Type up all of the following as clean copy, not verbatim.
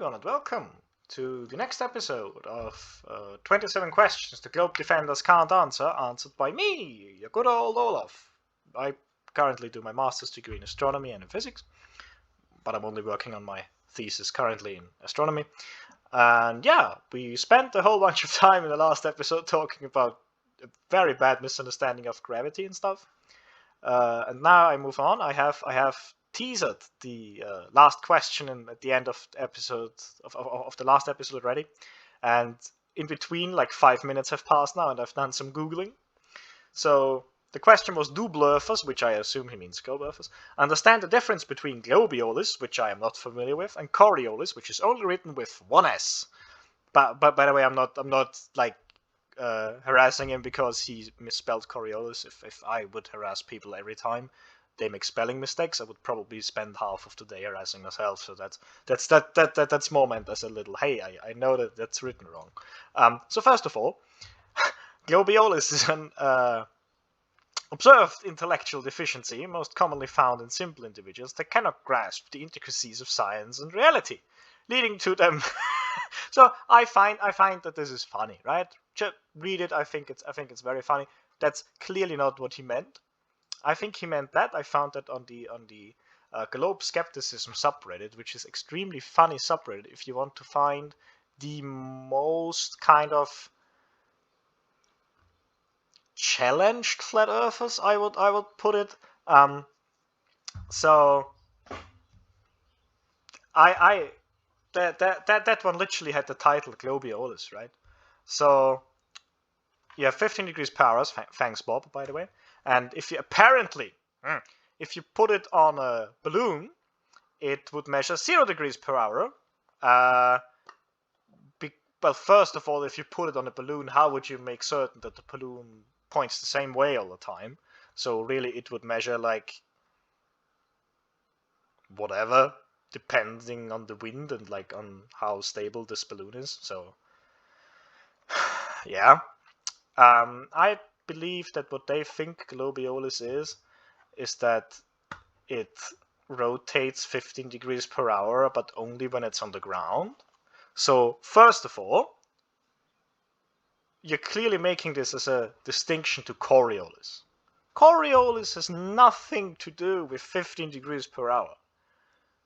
everyone, and welcome to the next episode of 27 Questions the Globe Defenders Can't Answer, answered by me, your good old Olaf. I currently do my master's degree in astronomy and in physics, but I'm only working on my thesis currently in astronomy. And yeah, we spent a whole bunch of time in the last episode talking about a very bad misunderstanding of gravity and stuff. And now I move on. I have teasered the last question at the end of the last episode already, and in between, like 5 minutes have passed now, and I've done some googling. So the question was: do blurfers, which I assume he means globurfers, understand the difference between globiolis, which I am not familiar with, and Coriolis, which is only written with one S? But by the way, I'm not like harassing him because he misspelled Coriolis. If I would harass people every time they make spelling mistakes, I would probably spend half of the day harassing myself. So that's more meant as a little, hey, I know that's written wrong. So first of all, globiolis is an observed intellectual deficiency most commonly found in simple individuals that cannot grasp the intricacies of science and reality, leading to them. So I find that this is funny, right? Just read it. I think it's very funny. That's clearly not what he meant. I think he meant that. I found that on the Globe Skepticism subreddit, which is extremely funny subreddit. If you want to find the most kind of challenged flat earthers, I would put it. So that one literally had the title Globiolis, right? So you have 15 degrees per hour. Thanks, Bob, by the way. And if you if you put it on a balloon, it would measure 0 degrees per hour. Well, first of all, if you put it on a balloon, how would you make certain that the balloon points the same way all the time? So really, it would measure like whatever, depending on the wind and like on how stable this balloon is. So yeah, I believe that what they think globiolis is that it rotates 15 degrees per hour, but only when it's on the ground. So first of all, you're clearly making this as a distinction to Coriolis. Coriolis has nothing to do with 15 degrees per hour,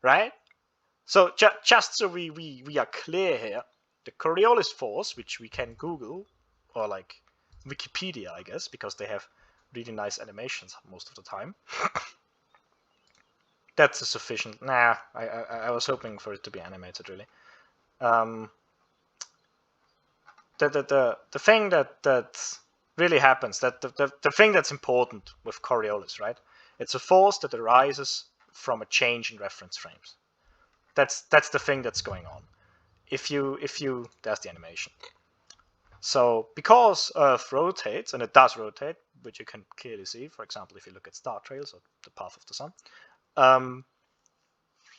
right? So just so we are clear here, the Coriolis force, which we can Google or like Wikipedia, I guess, because they have really nice animations most of the time. That's a sufficient. Nah, I was hoping for it to be animated, really. The thing that really happens, that the thing that's important with Coriolis, right? It's a force that arises from a change in reference frames. That's the thing that's going on. If you there's the animation. So because Earth rotates, and it does rotate, which you can clearly see, for example, if you look at star trails or the path of the sun,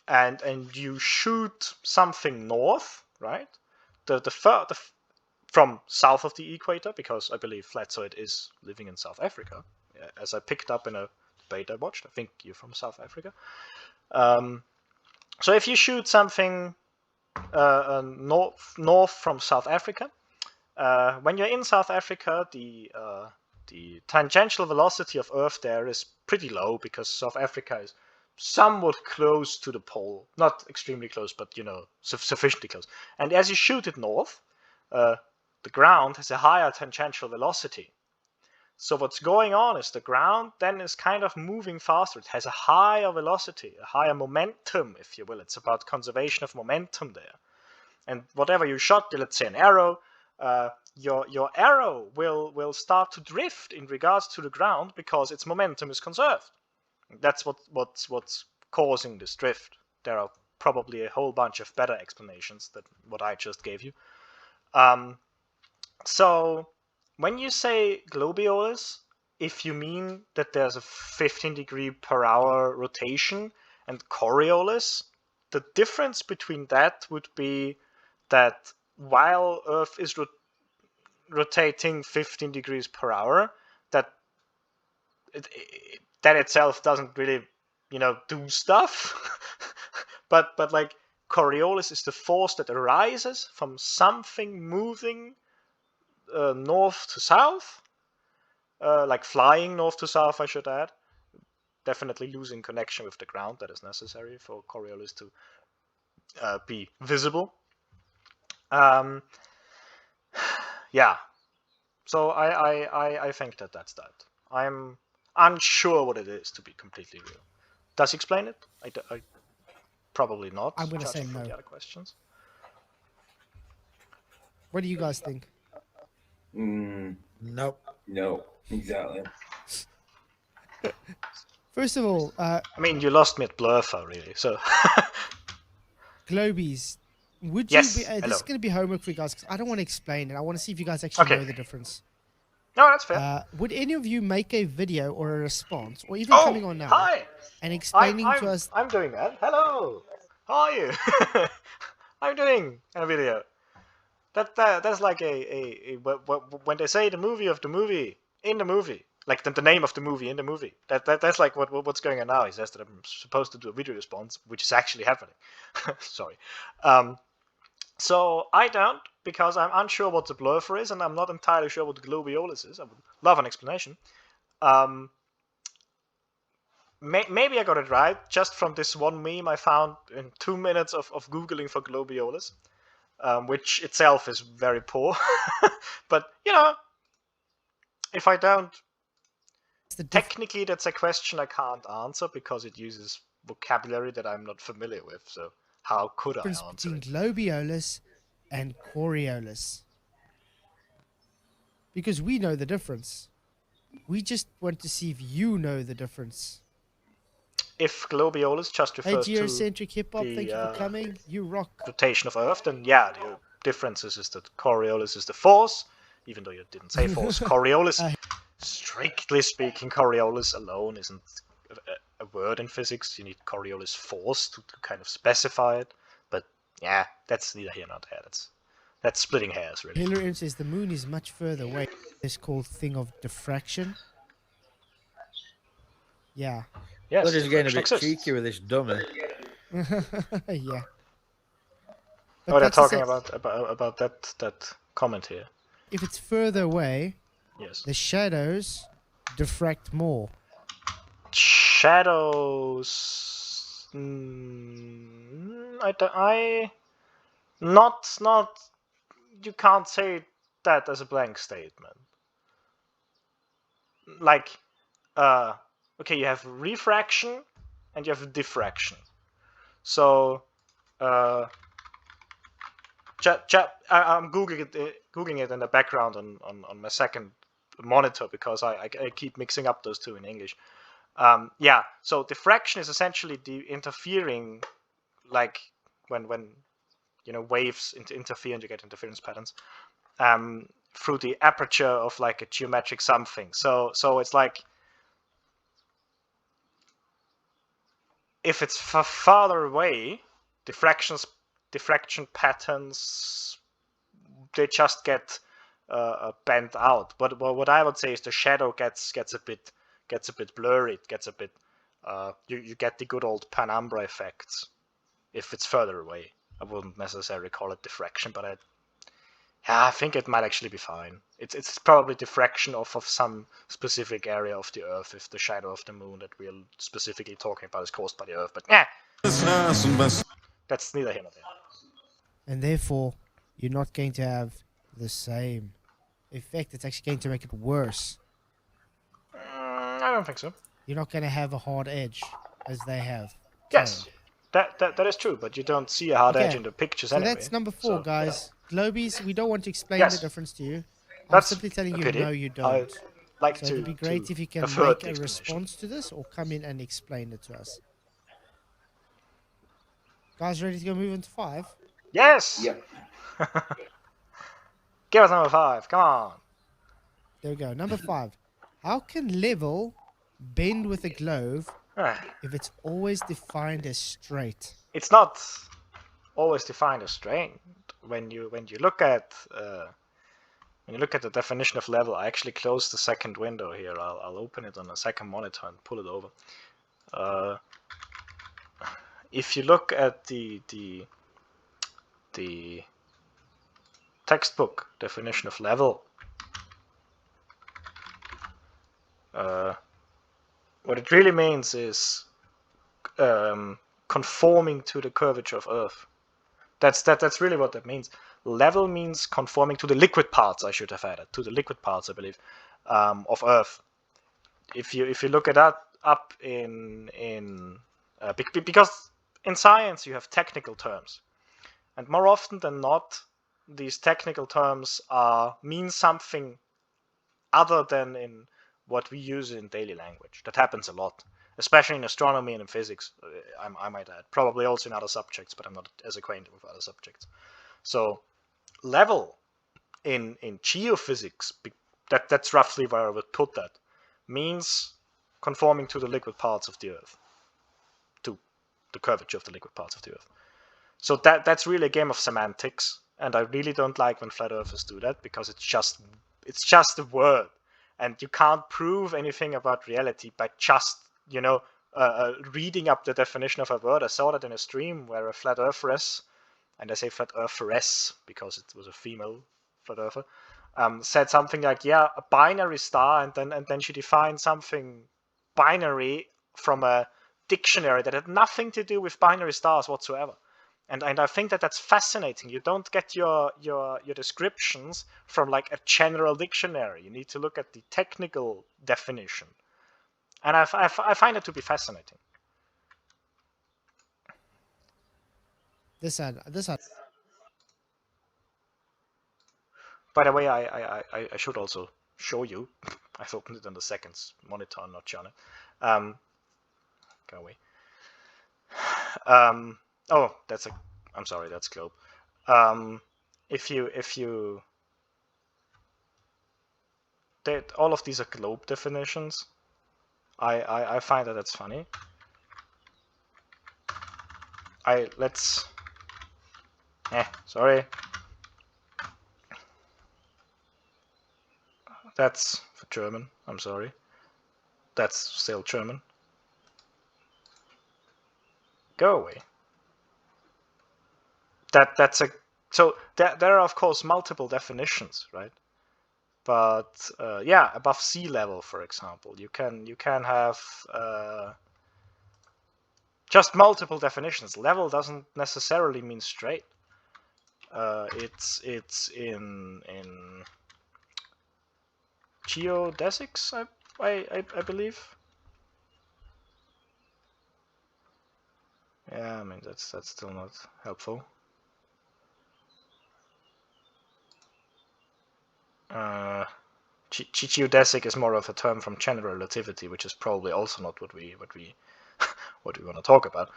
and you shoot something north, right? From south of the equator, because I believe Flatzoid is living in South Africa, as I picked up in a debate I watched. I think you're from South Africa. So if you shoot something north from South Africa, when you're in South Africa, the tangential velocity of Earth there is pretty low because South Africa is somewhat close to the pole. Not extremely close, but, you know, sufficiently close. And as you shoot it north, the ground has a higher tangential velocity. So what's going on is the ground then is kind of moving faster. It has a higher velocity, a higher momentum, if you will. It's about conservation of momentum there. And whatever you shot, let's say an arrow, your arrow will start to drift in regards to the ground because its momentum is conserved. That's what's causing this drift. There are probably a whole bunch of better explanations than what I just gave you. So when you say globiolis, if you mean that there's a 15 degree per hour rotation and Coriolis, the difference between that would be that while Earth is rotating 15 degrees per hour, that that itself doesn't really, you know, do stuff. but like Coriolis is the force that arises from something moving north to south, like flying north to south, I should add. Definitely losing connection with the ground that is necessary for Coriolis to be visible. Yeah, so I think that's that. I'm unsure what it is, to be completely real. Does he explain it? I probably not. I'm going to say judging from no. the other questions. What do you guys think? Nope. No, exactly. First of all, I mean, you lost me at Blurfer, really. So, Globies, would yes, you be? This hello. is going to be homework for you guys because I don't want to explain it. I want to see if you guys actually Okay. know the difference. No, that's fair. Would any of you make a video or a response, or even Oh, coming on now hi. and explaining to us? I'm doing that. Hello. How are you? I'm doing a video. That's like when they say the movie of the movie in the movie, like the name of the movie in the movie. That's like what's going on now. He says that I'm supposed to do a video response, which is actually happening. Sorry. So I don't, because I'm unsure what the blurfer is, and I'm not entirely sure what the globiolis is. I would love an explanation. Maybe I got it right just from this one meme I found in 2 minutes of Googling for globiolis, which itself is very poor. But, you know, if I don't... Technically, that's a question I can't answer because it uses vocabulary that I'm not familiar with. So how could I answer Between it? globiolus and Coriolis, because we know the difference. We just want to see if you know the difference. If globiolis just Hey, refers to Geocentric Hip Hop, thank you for coming. You rock. rotation of Earth, then yeah, the difference is that Coriolis is the force, even though you didn't say force. Coriolis, strictly speaking, Coriolis alone isn't a word in physics. You need Coriolis force to kind of specify it. But yeah, that's neither here nor there. That's splitting hairs, really. Hillary says the moon is much further away. It's called thing of diffraction. Yeah. Yes, They're just getting a bit exists. cheeky with this dummy. Yeah. Oh, they're talking about that comment here. If it's further away, yes, the shadows diffract more. Shadows. Not. You can't say that as a blank statement. Like, okay, you have refraction and you have diffraction. So, I'm googling it in the background on my second monitor because I keep mixing up those two in English. Yeah, so diffraction is essentially the interfering, like when you know waves interfere and you get interference patterns through the aperture of like a geometric something. So it's like if it's farther away, diffraction patterns, they just get bent out. But what I would say is the shadow gets a bit blurry. It gets a bit you get the good old penumbra effects if it's further away. I wouldn't necessarily call it diffraction, but I think it might actually be fine. It's probably diffraction of some specific area of the Earth if the shadow of the moon that we're specifically talking about is caused by the Earth. But yeah, that's neither here nor there. And therefore, you're not going to have the same effect. It's actually going to make it worse. I don't think so. You're not going to have a hard edge as they have. Yes, that is true, but you don't see a hard edge in the pictures so anyway. That's number 4, guys. Globies, we don't want to explain the difference to you. That's I'm simply telling you, pity. no, you don't. Like so it'd be great if you can make a response to this or come in and explain it to us. Guys, ready to go move into 5? Yes! Yep. Give us number 5, come on. There we go. Number 5. How can level bend with a globe if it's always defined as straight? It's not always defined as straight. When you look at the definition of level, I actually closed the second window here. I'll open it on a second monitor and pull it over. If you look at the the textbook definition of level, what it really means is conforming to the curvature of Earth. That's really what that means. Level means conforming to the liquid parts. I should have added to the liquid parts, I believe, of Earth. If you look at that up because in science you have technical terms, and more often than not, these technical terms mean something other than in what we use in daily language. That happens a lot, especially in astronomy and in physics. I might add, probably also in other subjects, but I'm not as acquainted with other subjects. So level in geophysics, that's roughly where I would put that, means conforming to the liquid parts of the Earth, to the curvature of the liquid parts of the Earth. So that's really a game of semantics, and I really don't like when flat earthers do that, because it's just a word, and you can't prove anything about reality by just reading up the definition of a word. I saw that in a stream where a flat eartheress, and I say flat eartheress because it was a female flat earther, said something like, yeah, a binary star, and then she defined something binary from a dictionary that had nothing to do with binary stars whatsoever. And I think that's fascinating. You don't get your descriptions from like a general dictionary. You need to look at the technical definition, and I find it to be fascinating. This side. By the way, I should also show you. I've opened it on the second monitor, not shown it. Go away. Oh, I'm sorry, that's globe. If you all of these are globe definitions. I find that's funny. Sorry. That's for German. I'm sorry. That's still German. Go away. So there are of course multiple definitions, right? But yeah, above sea level, for example, you can have just multiple definitions. Level doesn't necessarily mean straight. It's in geodesics, I believe. Yeah, I mean that's still not helpful. Geodesic is more of a term from general relativity, which is probably also not what we what we want to talk about.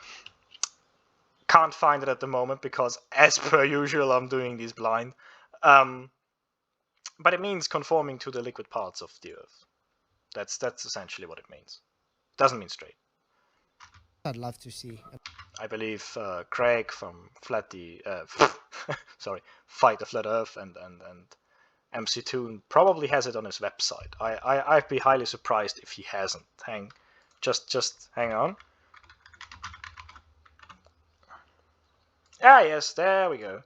Can't find it at the moment because, as per usual, I'm doing these blind. But it means conforming to the liquid parts of the Earth. That's essentially what it means. Doesn't mean straight. I'd love to see. I believe Craig from Fight the Flat Earth and MC Toon probably has it on his website. I'd be highly surprised if he hasn't. Just hang on. Ah, yes, there we go.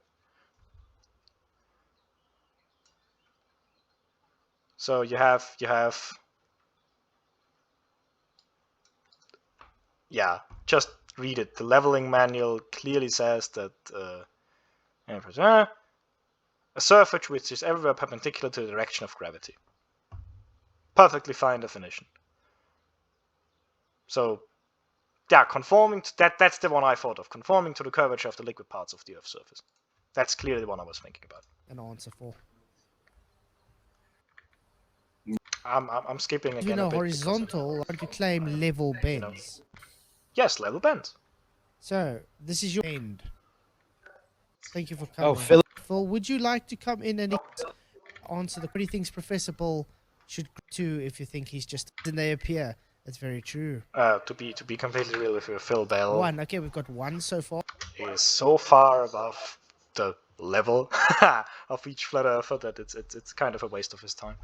So you have yeah, just read it. The leveling manual clearly says that a surface which is everywhere perpendicular to the direction of gravity. Perfectly fine definition. So yeah, conforming to that's the one I thought of. Conforming to the curvature of the liquid parts of the Earth's surface. That's clearly the one I was thinking about. An answer for. I'm skipping again. You know, horizontal, how do you claim level bends? Yes, level bends. So this is your end. Thank you for coming. Oh, Phil, would you like to come in and answer the pretty things Professor Bull should do if you think he's just and they appear? That's very true. To be completely real with you, Phil Bell. One. Okay, we've got one so far. Is so far above the level of each flat earther that it's kind of a waste of his time.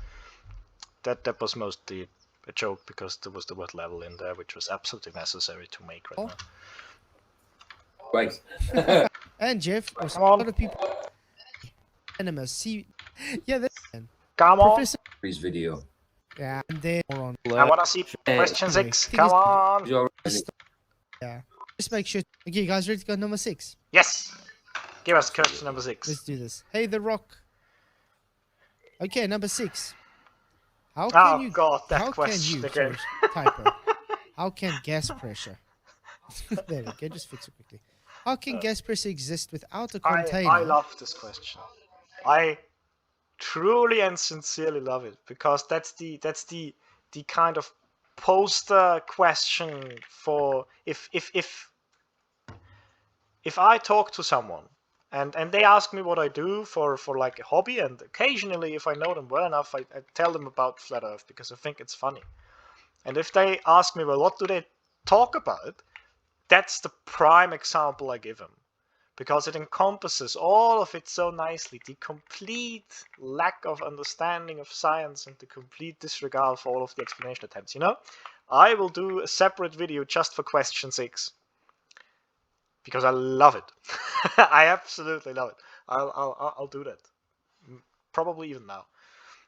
That was mostly a joke because there was the word level in there, which was absolutely necessary to make right now. Right. And Jeff, also, Come a on. lot of people animals see. Yeah, that's Come on. Professor. Video. Yeah, and then more on. I wanna see question Anyway, 6. thing Come is- on. Yeah. Just make sure. Okay, you guys ready to go number 6? Yes. Give us question number 6. Let's do this. Hey, The Rock. Okay, number 6. How Oh can you? god, that How can question you? again. Sorry, typo. How can gas pressure? There we go. Just fix it quickly. How can gas pressure exist without a container? I love this question. I truly and sincerely love it because that's the kind of poster question for if I talk to someone and they ask me what I do for like a hobby, and occasionally if I know them well enough I tell them about flat earth because I think it's funny. And if they ask me, well, what do they talk about, that's the prime example I give them, because it encompasses all of it so nicely. The complete lack of understanding of science and the complete disregard for all of the explanation attempts. You know, I will do a separate video just for question 6 because I love it. I absolutely love it. I'll do that, probably even now.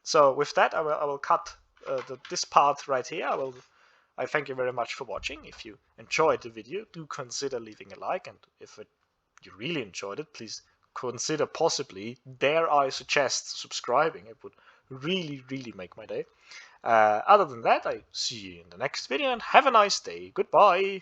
So with that, I will cut this part right here. I thank you very much for watching. If you enjoyed the video, do consider leaving a like, and if you really enjoyed it, please consider possibly, dare I suggest, subscribing. It would really, really make my day. Other than that, I see you in the next video, and have a nice day. Goodbye.